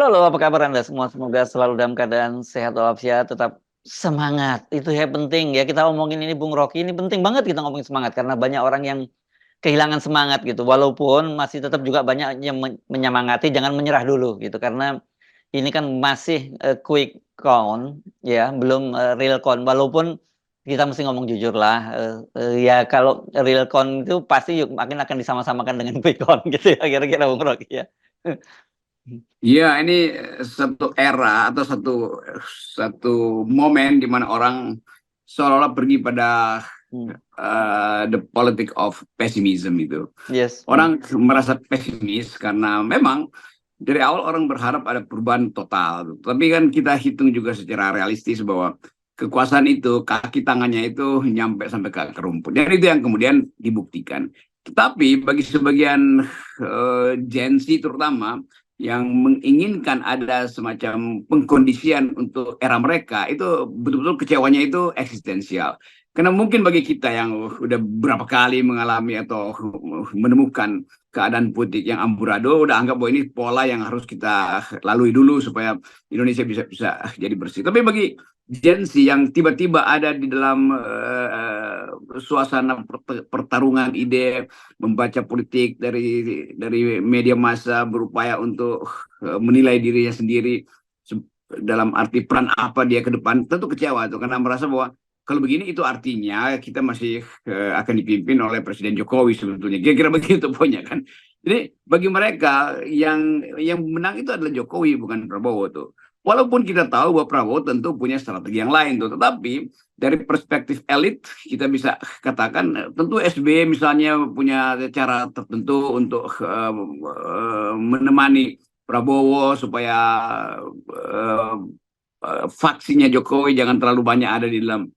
Halo, apa kabar Anda semua? Semoga selalu dalam keadaan sehat walafiat, tetap semangat. Itu ya penting ya. Kita ngomongin ini Bung Rocky, ini penting banget kita ngomongin semangat karena banyak orang yang kehilangan semangat gitu. Walaupun masih tetap juga banyak yang menyemangati, jangan menyerah dulu gitu karena ini kan masih quick count ya, belum real count. Walaupun kita mesti ngomong jujur lah, ya kalau real count itu pasti makin akan disama-samakan dengan quick count gitu ya, kira-kira Bung Rocky ya. Iya, ini satu era atau satu satu momen di mana orang seolah-olah pergi pada Hmm. the politic of pessimism itu. Yes. Orang merasa pesimis karena memang dari awal orang berharap ada perubahan total. Tapi kan kita hitung juga secara realistis bahwa kekuasaan itu, kaki tangannya itu nyampe sampai ke akar rumput. Dan itu yang kemudian dibuktikan. Tetapi bagi sebagian Gen Z terutama yang menginginkan ada semacam pengkondisian untuk era mereka, itu betul-betul kecewanya itu eksistensial. Karena mungkin bagi kita yang udah berapa kali mengalami atau menemukan keadaan politik yang amburadul, udah anggap bahwa ini pola yang harus kita lalui dulu supaya Indonesia bisa jadi bersih. Tapi bagi Gen Z yang tiba-tiba ada di dalam suasana pertarungan ide, membaca politik dari media massa, berupaya untuk menilai dirinya sendiri dalam arti peran apa dia ke depan, tentu kecewa tuh karena merasa bahwa kalau begini itu artinya kita masih akan dipimpin oleh Presiden Jokowi sebetulnya. Kira-kira begitu poinnya kan. Jadi bagi mereka yang menang itu adalah Jokowi bukan Prabowo tuh. Walaupun kita tahu bahwa Prabowo tentu punya strategi yang lain tuh, tetapi dari perspektif elit kita bisa katakan tentu SBY misalnya punya cara tertentu untuk menemani Prabowo supaya uh, faksinya Jokowi jangan terlalu banyak ada di dalam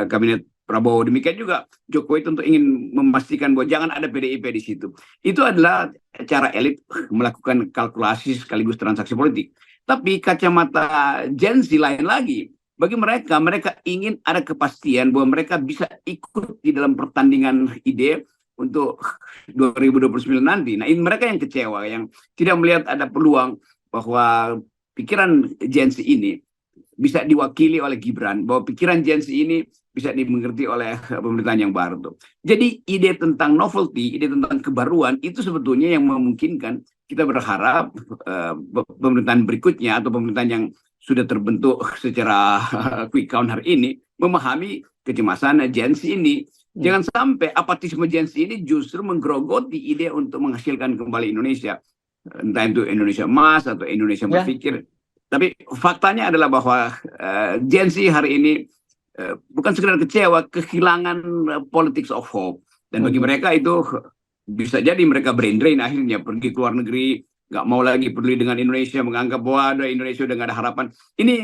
kabinet Prabowo. Demikian juga Jokowi tentu ingin memastikan bahwa jangan ada PDIP di situ. Itu adalah cara elit melakukan kalkulasi sekaligus transaksi politik. Tapi kacamata Gen Z lain lagi. Bagi mereka, mereka ingin ada kepastian bahwa mereka bisa ikut di dalam pertandingan ide untuk 2029 nanti. Nah, ini mereka yang kecewa, yang tidak melihat ada peluang bahwa pikiran Gen Z ini bisa diwakili oleh Gibran, bahwa pikiran Gen Z ini bisa dimengerti oleh pemerintahan yang baru tuh. Jadi ide tentang novelty, ide tentang kebaruan itu sebetulnya yang memungkinkan kita berharap pemerintahan berikutnya atau pemerintahan yang sudah terbentuk secara quick count hari ini memahami kecemasan Gen Z ini. Jangan sampai apatisme Gen Z ini justru menggerogoti ide untuk menghasilkan kembali Indonesia. Entah itu Indonesia emas atau Indonesia berpikir. Tapi faktanya adalah bahwa Gen Z hari ini bukan sekedar kecewa, kehilangan politics of hope. Dan bagi mereka itu bisa jadi mereka brain drain akhirnya pergi ke luar negeri, nggak mau lagi peduli dengan Indonesia, menganggap bahwa ada Indonesia udah nggak ada harapan. Ini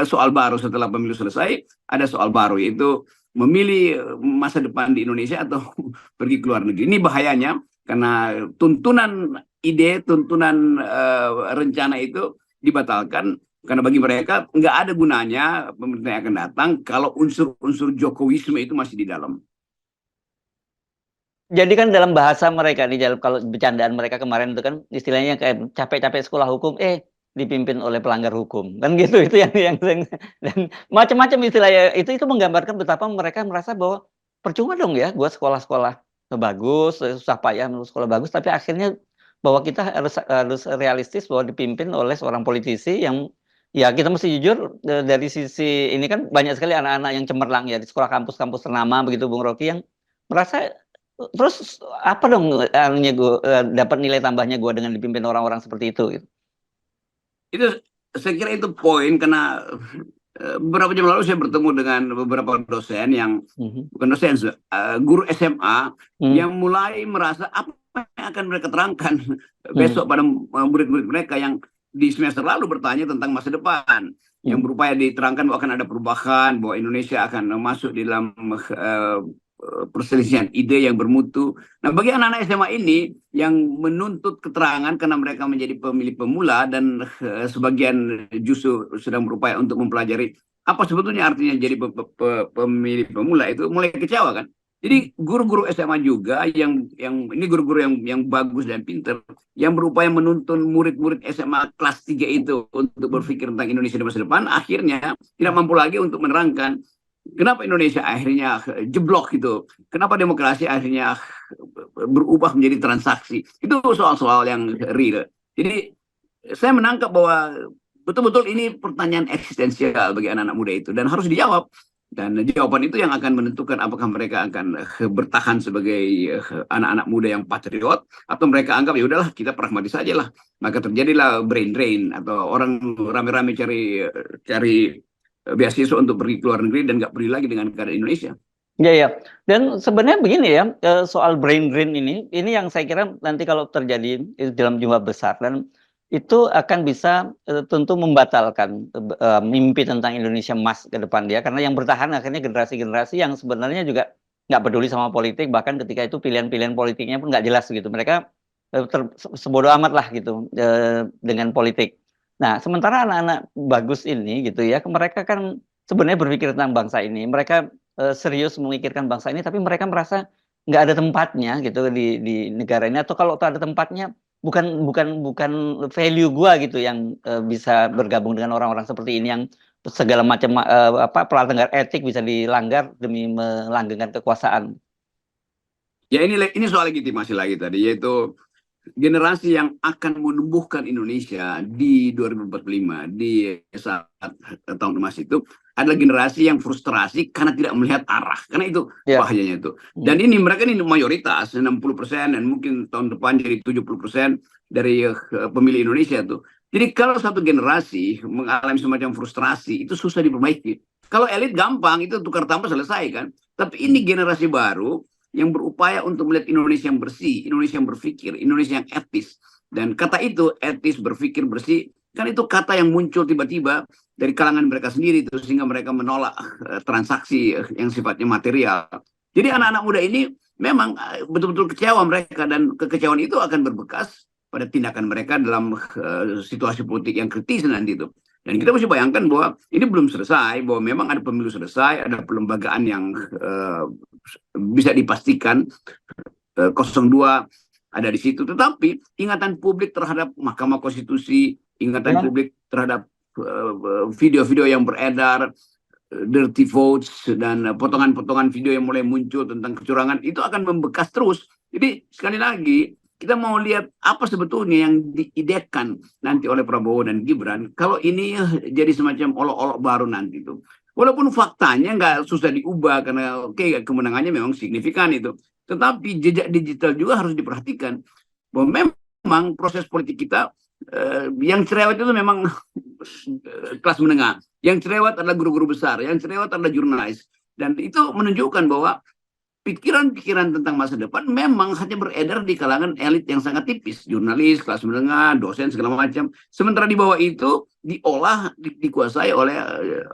soal baru setelah pemilu selesai, ada soal baru yaitu memilih masa depan di Indonesia atau pergi ke luar negeri. Ini bahayanya karena tuntunan ide, tuntunan rencana itu dibatalkan karena bagi mereka nggak ada gunanya pemerintah yang akan datang kalau unsur-unsur Jokowisme itu masih di dalam. Jadi kan dalam bahasa mereka nih, kalau bercandaan mereka kemarin itu kan istilahnya kayak capek-capek sekolah hukum, dipimpin oleh pelanggar hukum, kan gitu. Itu yang dan macam-macam istilahnya. Itu menggambarkan betapa mereka merasa bahwa percuma dong ya, gua sekolah-sekolah bagus, susah payah menuju sekolah bagus, tapi akhirnya bahwa kita harus realistis bahwa dipimpin oleh seorang politisi yang ya kita mesti jujur dari sisi ini kan banyak sekali anak-anak yang cemerlang ya di sekolah kampus-kampus ternama begitu Bung Rocky yang merasa terus apa dong anunya gue dapat nilai tambahnya gue dengan dipimpin orang-orang seperti itu gitu. Itu saya kira itu poin karena beberapa jam lalu saya bertemu dengan beberapa dosen yang bukan dosen, guru SMA yang mulai merasa apa yang akan mereka terangkan besok pada murid-murid mereka yang di semester lalu bertanya tentang masa depan, yang berupaya diterangkan bahwa akan ada perubahan, bahwa Indonesia akan masuk di dalam perselisihan ide yang bermutu. Nah, bagi anak-anak SMA ini yang menuntut keterangan karena mereka menjadi pemilih pemula dan sebagian justru sedang berupaya untuk mempelajari apa sebetulnya artinya jadi pemilih pemula, itu mulai kecewa kan. Jadi guru-guru SMA juga yang ini guru-guru yang bagus dan pinter, yang berupaya menuntun murid-murid SMA kelas 3 itu untuk berpikir tentang Indonesia di masa depan, akhirnya tidak mampu lagi untuk menerangkan kenapa Indonesia akhirnya jeblok gitu, kenapa demokrasi akhirnya berubah menjadi transaksi. Itu soal-soal yang real. Jadi saya menangkap bahwa betul-betul ini pertanyaan eksistensial bagi anak-anak muda itu dan harus dijawab. Dan jawaban itu yang akan menentukan apakah mereka akan bertahan sebagai anak-anak muda yang patriot atau mereka anggap ya udahlah kita pragmatis saja lah. Maka terjadilah brain drain atau orang rame-rame cari beasiswa untuk pergi ke luar negeri dan nggak peduli lagi dengan keadaan Indonesia. Ya, ya. Dan sebenarnya begini ya, soal brain drain ini yang saya kira nanti kalau terjadi dalam jumlah besar dan itu akan bisa tentu membatalkan mimpi tentang Indonesia emas ke depan dia, karena yang bertahan akhirnya generasi-generasi yang sebenarnya juga nggak peduli sama politik, bahkan ketika itu pilihan-pilihan politiknya pun nggak jelas gitu. Mereka sebodoh amat lah gitu dengan politik. Nah, sementara anak-anak bagus ini gitu ya, mereka kan sebenarnya berpikir tentang bangsa ini. Mereka serius memikirkan bangsa ini, tapi mereka merasa nggak ada tempatnya gitu di negara ini, atau kalau ada tempatnya bukan bukan value gua gitu yang bisa bergabung dengan orang-orang seperti ini yang segala macam pelanggar etik bisa dilanggar demi melanggengkan kekuasaan. Ya ini soal legitimasi lagi tadi, yaitu generasi yang akan menumbuhkan Indonesia di 2045 di saat tahun emas itu adalah generasi yang frustrasi karena tidak melihat arah, karena itu bahayanya itu. Dan ini mereka ini mayoritas 60% dan mungkin tahun depan jadi 70% dari pemilih Indonesia tuh. Jadi kalau satu generasi mengalami semacam frustrasi itu susah diperbaiki. Kalau elit gampang itu tukar tambah selesai kan. Tapi ini generasi baru yang berupaya untuk melihat Indonesia yang bersih, Indonesia yang berpikir, Indonesia yang etis. Dan kata itu, etis, berpikir, bersih, kan itu kata yang muncul tiba-tiba dari kalangan mereka sendiri itu, sehingga mereka menolak transaksi yang sifatnya material. Jadi anak-anak muda ini memang betul-betul kecewa mereka, dan kekecewaan itu akan berbekas pada tindakan mereka dalam situasi politik yang kritis nanti itu. Dan kita mesti bayangkan bahwa ini belum selesai, bahwa memang ada pemilu selesai, ada pelembagaan yang bisa dipastikan 02 ada di situ. Tetapi ingatan publik terhadap Mahkamah Konstitusi, ingatan publik terhadap video-video yang beredar, dirty votes, dan potongan-potongan video yang mulai muncul tentang kecurangan, itu akan membekas terus. Jadi sekali lagi, kita mau lihat apa sebetulnya yang diidekan nanti oleh Prabowo dan Gibran, kalau ini jadi semacam olok-olok baru nanti itu. Walaupun faktanya nggak susah diubah, karena kemenangannya memang signifikan itu. Tetapi jejak digital juga harus diperhatikan. Bahwa memang proses politik kita yang cerewet itu memang kelas menengah. Yang cerewet adalah guru-guru besar, yang cerewet adalah jurnalis. Dan itu menunjukkan bahwa pikiran-pikiran tentang masa depan memang hanya beredar di kalangan elit yang sangat tipis. Jurnalis, kelas menengah, dosen, segala macam. Sementara di bawah itu diolah, dikuasai oleh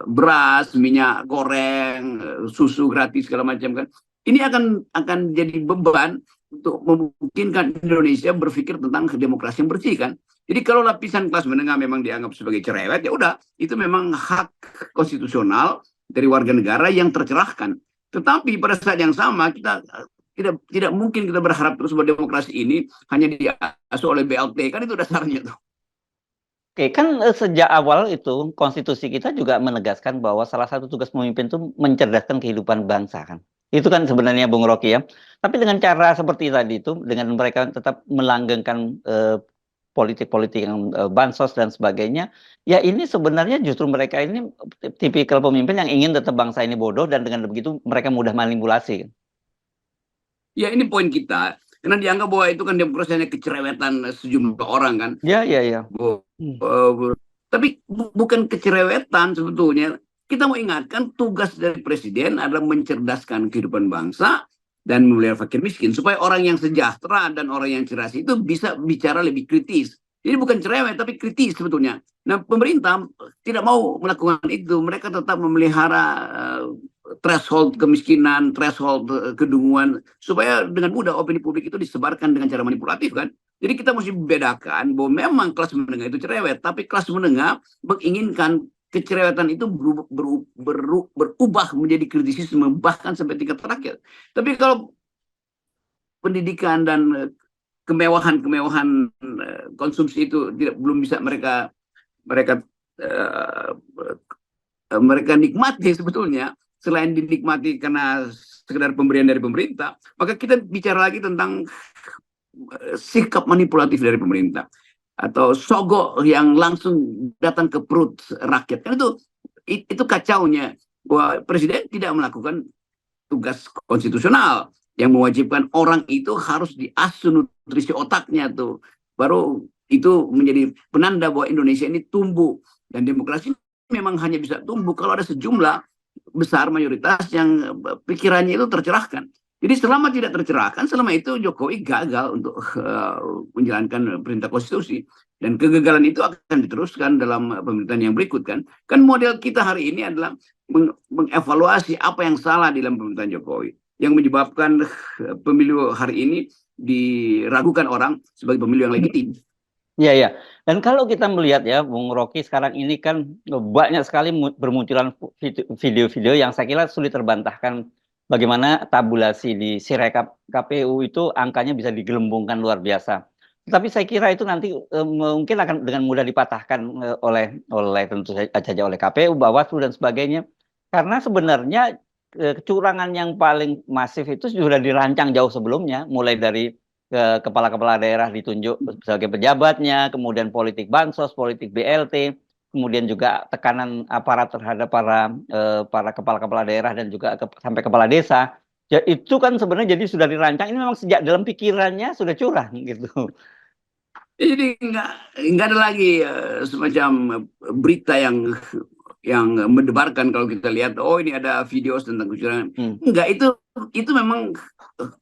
beras, minyak goreng, susu gratis, segala macam kan. Ini akan jadi beban untuk memungkinkan Indonesia berpikir tentang demokrasi yang bersih kan. Jadi kalau lapisan kelas menengah memang dianggap sebagai cerewet, ya udah, itu memang hak konstitusional dari warga negara yang tercerahkan. Tetapi pada saat yang sama kita tidak mungkin kita berharap terus bahwa demokrasi ini hanya diasuh oleh BLT, kan itu dasarnya tuh. Oke, kan sejak awal itu konstitusi kita juga menegaskan bahwa salah satu tugas pemimpin itu mencerdaskan kehidupan bangsa kan. Itu kan sebenarnya Bung Rocky ya. Tapi dengan cara seperti tadi itu, dengan mereka tetap melanggengkan politik-politik yang bansos dan sebagainya, ya ini sebenarnya justru mereka ini tipikal pemimpin yang ingin tetap bangsa ini bodoh, dan dengan begitu mereka mudah manipulasi. Ya ini poin kita, karena dianggap bahwa itu kan demokrasi hanya kecerewetan sejumlah orang kan. Ya. Tapi bukan kecerewetan sebetulnya. Kita mau ingatkan tugas dari presiden adalah mencerdaskan kehidupan bangsa dan memelihara fakir miskin, supaya orang yang sejahtera dan orang yang cerdas itu bisa bicara lebih kritis. Jadi bukan cerewet, tapi kritis sebetulnya. Nah, pemerintah tidak mau melakukan itu. Mereka tetap memelihara threshold kemiskinan, threshold kedunguan, supaya dengan mudah opini publik itu disebarkan dengan cara manipulatif kan. Jadi kita mesti bedakan bahwa memang kelas menengah itu cerewet, tapi kelas menengah menginginkan kecerewetan itu berubah menjadi kritisisme bahkan sampai tingkat terakhir. Tapi kalau pendidikan dan kemewahan konsumsi itu belum bisa mereka mereka nikmati sebetulnya, selain dinikmati karena sekedar pemberian dari pemerintah, maka kita bicara lagi tentang sikap manipulatif dari pemerintah atau sogok yang langsung datang ke perut rakyat. Kan itu kacaunya, bahwa presiden tidak melakukan tugas konstitusional yang mewajibkan orang itu harus diasuh nutrisi otaknya tuh. Baru itu menjadi penanda bahwa Indonesia ini tumbuh, dan demokrasi memang hanya bisa tumbuh kalau ada sejumlah besar mayoritas yang pikirannya itu tercerahkan. Jadi selama tidak tercerahkan, selama itu Jokowi gagal untuk menjalankan perintah konstitusi, dan kegagalan itu akan diteruskan dalam pemerintahan yang berikut kan. Kan model kita hari ini adalah mengevaluasi apa yang salah di dalam pemerintahan Jokowi yang menyebabkan pemilu hari ini diragukan orang sebagai pemilu yang legitim. Iya, ya. Dan kalau kita melihat ya, Bung Rocky, sekarang ini kan banyak sekali bermunculan video-video yang saya kira sulit terbantahkan. Bagaimana tabulasi di Sirekap KPU itu angkanya bisa digelembungkan luar biasa. Tapi saya kira itu nanti mungkin akan dengan mudah dipatahkan oleh tentu saja oleh KPU, Bawaslu dan sebagainya. Karena sebenarnya kecurangan yang paling masif itu sudah dirancang jauh sebelumnya, mulai dari kepala-kepala daerah ditunjuk sebagai pejabatnya, kemudian politik bansos, politik BLT, kemudian juga tekanan aparat terhadap para kepala-kepala daerah dan juga sampai kepala desa. Ya, itu kan sebenarnya jadi sudah dirancang, ini memang sejak dalam pikirannya sudah curang gitu. Jadi nggak ada lagi semacam berita yang mendebarkan. Kalau kita lihat, oh ini ada video tentang kecurangan. Enggak, itu memang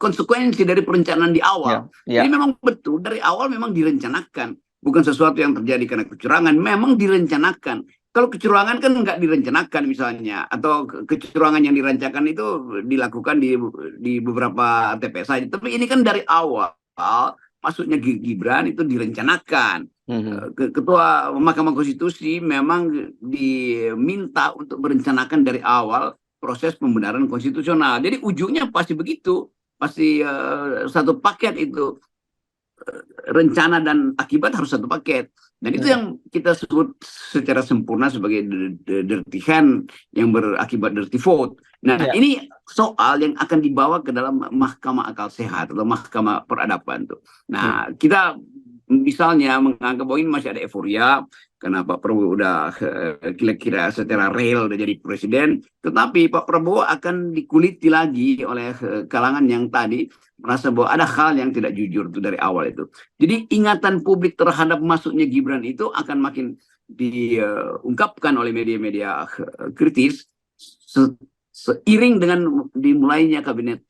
konsekuensi dari perencanaan di awal. Jadi memang betul dari awal memang direncanakan, bukan sesuatu yang terjadi karena kecurangan, memang direncanakan. Kalau kecurangan kan nggak direncanakan misalnya, atau kecurangan yang dirancangkan itu dilakukan di beberapa TPS saja. Tapi ini kan dari awal, masuknya Gibran itu direncanakan. Ketua Mahkamah Konstitusi memang diminta untuk merencanakan dari awal proses pembenaran konstitusional. Jadi ujungnya pasti begitu, pasti satu paket itu, rencana dan akibat harus satu paket. Dan itu yang kita sebut secara sempurna sebagai dirty hand yang berakibat dirty vote. Nah, ini soal yang akan dibawa ke dalam mahkamah akal sehat atau mahkamah peradaban tuh. Nah, kita misalnya menganggap bahwa ini masih ada euforia karena Pak Prabowo udah kira-kira secara real udah jadi presiden, tetapi Pak Prabowo akan dikuliti lagi oleh kalangan yang tadi merasa bahwa ada hal yang tidak jujur itu dari awal itu. Jadi ingatan publik terhadap masuknya Gibran itu akan makin diungkapkan oleh media-media kritis seiring dengan dimulainya kabinet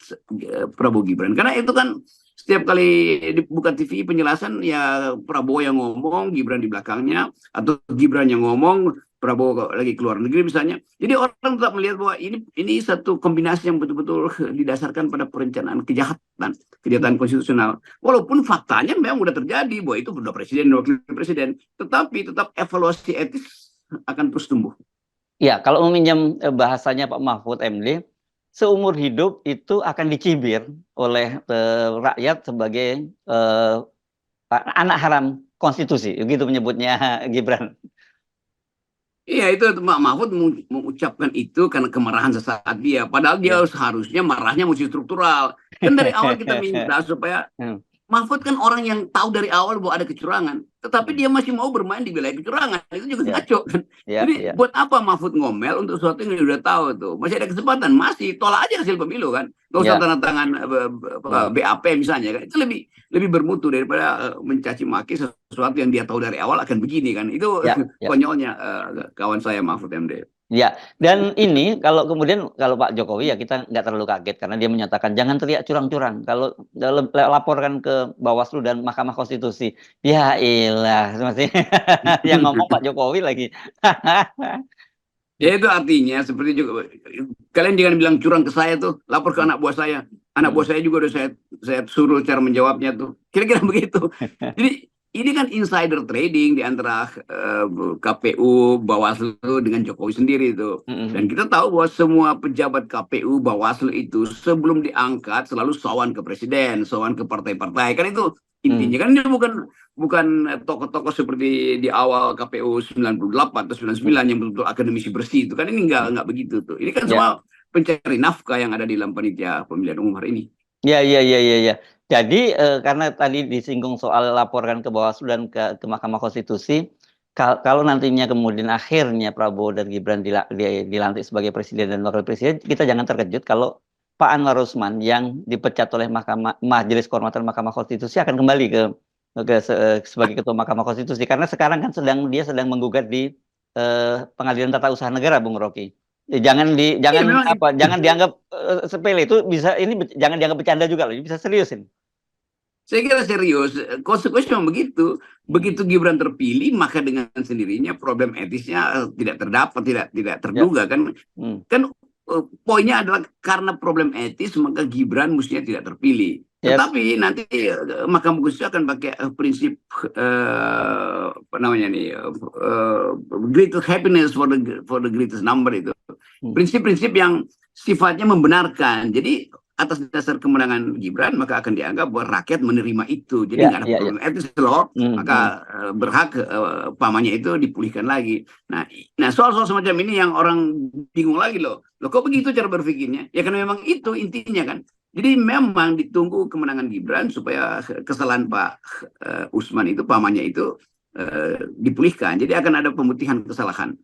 Prabowo Gibran. Karena itu kan setiap kali dibuka TV penjelasan ya Prabowo yang ngomong, Gibran di belakangnya, atau Gibran yang ngomong, Prabowo lagi keluar negeri misalnya. Jadi orang tetap melihat bahwa ini satu kombinasi yang betul-betul didasarkan pada perencanaan kejahatan konstitusional. Walaupun faktanya memang sudah terjadi bahwa itu sudah presiden dan wakil presiden, tetapi tetap evaluasi etis akan terus tumbuh. Ya, kalau meminjam bahasanya Pak Mahfud MD, seumur hidup itu akan dicibir oleh rakyat sebagai anak haram konstitusi, gitu menyebutnya Gibran. Iya, itu Pak Mahfud mengucapkan itu karena kemarahan sesaat dia. Padahal dia seharusnya marahnya mesti struktural. Kan dari awal kita minta supaya Mahfud kan orang yang tahu dari awal bahwa ada kecurangan, tetapi dia masih mau bermain di wilayah kecurangan. Itu juga ngaco kan. Jadi buat apa Mahfud ngomel untuk sesuatu yang dia udah tahu tuh? Masih ada kesempatan, masih tolak aja hasil pemilu kan. Gak usah tanda tangan BAP misalnya kan. Itu lebih bermutu daripada mencaci maki sesuatu yang dia tahu dari awal akan begini kan. Itu konyolnya kawan saya Mahfud MD. Ya, dan ini kalau Pak Jokowi ya kita nggak terlalu kaget karena dia menyatakan jangan teriak curang-curang. Kalau laporkan ke Bawaslu dan Mahkamah Konstitusi, ya ilah, masih yang ngomong Pak Jokowi lagi. Ya itu artinya seperti juga kalian jangan bilang curang ke saya tuh, lapor ke anak buah saya. Anak buah saya juga udah saya suruh cara menjawabnya tuh. Kira-kira begitu. Jadi ini kan insider trading di antara KPU, Bawaslu dengan Jokowi sendiri itu. Dan kita tahu bahwa semua pejabat KPU, Bawaslu itu sebelum diangkat selalu sowan ke presiden, sowan ke partai-partai. Kan itu intinya. Kan ini bukan tokoh-tokoh seperti di awal KPU 98 atau 99 yang betul-betul akademisi bersih itu. Kan ini nggak begitu tuh. Ini kan semua pencari nafkah yang ada di dalam panitia pemilihan umum hari ini. Ya. Jadi karena tadi disinggung soal laporan ke Bawaslu dan ke Mahkamah Konstitusi, kalau nantinya kemudian akhirnya Prabowo dan Gibran dilantik sebagai presiden dan wakil presiden, kita jangan terkejut kalau Pak Anwar Usman yang dipecat oleh Majelis Kehormatan Mahkamah Konstitusi akan kembali sebagai ketua Mahkamah Konstitusi, karena sekarang kan dia sedang menggugat di Pengadilan Tata Usaha Negara, Bung Rocky. Jangan dianggap sepele, itu jangan dianggap bercanda juga loh, bisa serius ini. Saya kira serius, konsekuensinya begitu. Begitu Gibran terpilih, maka dengan sendirinya problem etisnya tidak terdapat, tidak terduga kan. Kan poinnya adalah karena problem etis maka Gibran mestinya tidak terpilih. Tetapi nanti Mahkamah Konstitusi akan pakai prinsip apa namanya nih, greatest happiness for the greatest number itu. Prinsip-prinsip yang sifatnya membenarkan. Jadi atas dasar kemenangan Gibran maka akan dianggap bahwa rakyat menerima itu. Jadi nggak ada problem etis loh, maka berhak pamannya itu dipulihkan lagi. Nah soal-soal semacam ini yang orang bingung lagi loh. Kok begitu cara berpikirnya? Ya karena memang itu intinya kan. Jadi memang ditunggu kemenangan Gibran supaya kesalahan Pak Usman itu, pamannya itu dipulihkan. Jadi akan ada pemutihan kesalahan.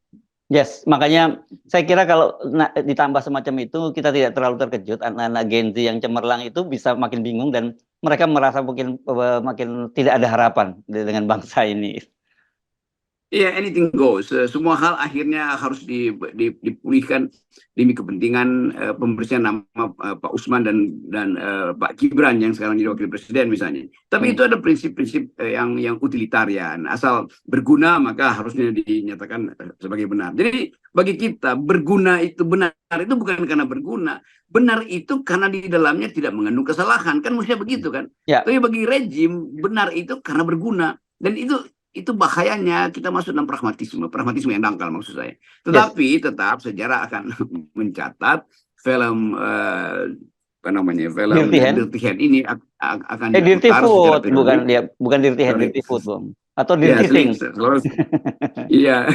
Yes, makanya saya kira kalau ditambah semacam itu, kita tidak terlalu terkejut. Anak-anak Gen Z yang cemerlang itu bisa makin bingung dan mereka merasa mungkin makin tidak ada harapan dengan bangsa ini. Iya, anything goes. Semua hal akhirnya harus dipulihkan demi kepentingan pembersihan nama Pak Usman dan Pak Gibran yang sekarang jadi wakil presiden misalnya. Tapi itu ada prinsip-prinsip yang utilitarian. Asal berguna maka harusnya dinyatakan sebagai benar. Jadi bagi kita berguna itu benar itu bukan karena berguna. Benar itu karena di dalamnya tidak mengandung kesalahan. Kan mestinya begitu kan. Tapi bagi rejim benar itu karena berguna. Dan itu bahayanya kita masuk dalam pragmatisme yang dangkal maksud saya. Tetapi tetap sejarah akan mencatat film apa namanya, film Dirty Hand ini akan Dirty Food, bukan Dirty Hand, Dirty Food, atau Dirty Things. Iya,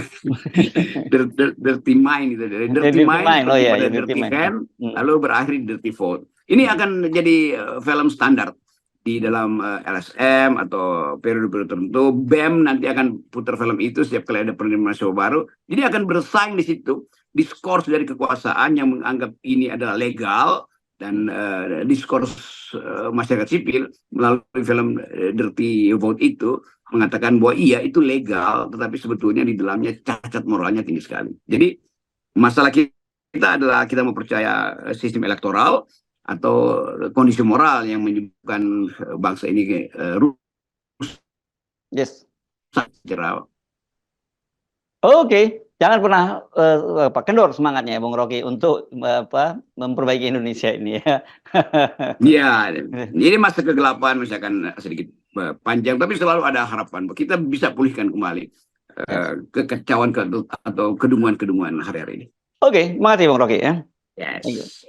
Dirty Mind itu, dari Dirty Mind pada Dirty Hand, lalu berakhir di Dirty Food. Ini akan jadi film standar di dalam LSM atau periode tertentu. BEM nanti akan putar film itu setiap kali ada penerimaan mahasiswa baru. Jadi akan bersaing di situ. Diskurs dari kekuasaan yang menganggap ini adalah legal dan diskurs masyarakat sipil melalui film Dirty Vote itu mengatakan bahwa iya itu legal, tetapi sebetulnya di dalamnya cacat moralnya tinggi sekali. Jadi masalah kita adalah kita mau percaya sistem elektoral atau kondisi moral yang menyebabkan bangsa ini rusak. Oke, jangan pernah kendor semangatnya ya Bung Rocky untuk memperbaiki Indonesia ini ya. Iya, ini masa kegelapan misalkan sedikit panjang, tapi selalu ada harapan bahwa kita bisa pulihkan kembali kekacauan atau kedunguan-kedunguan hari-hari ini. Oke, makasih Bung Rocky ya. Yes.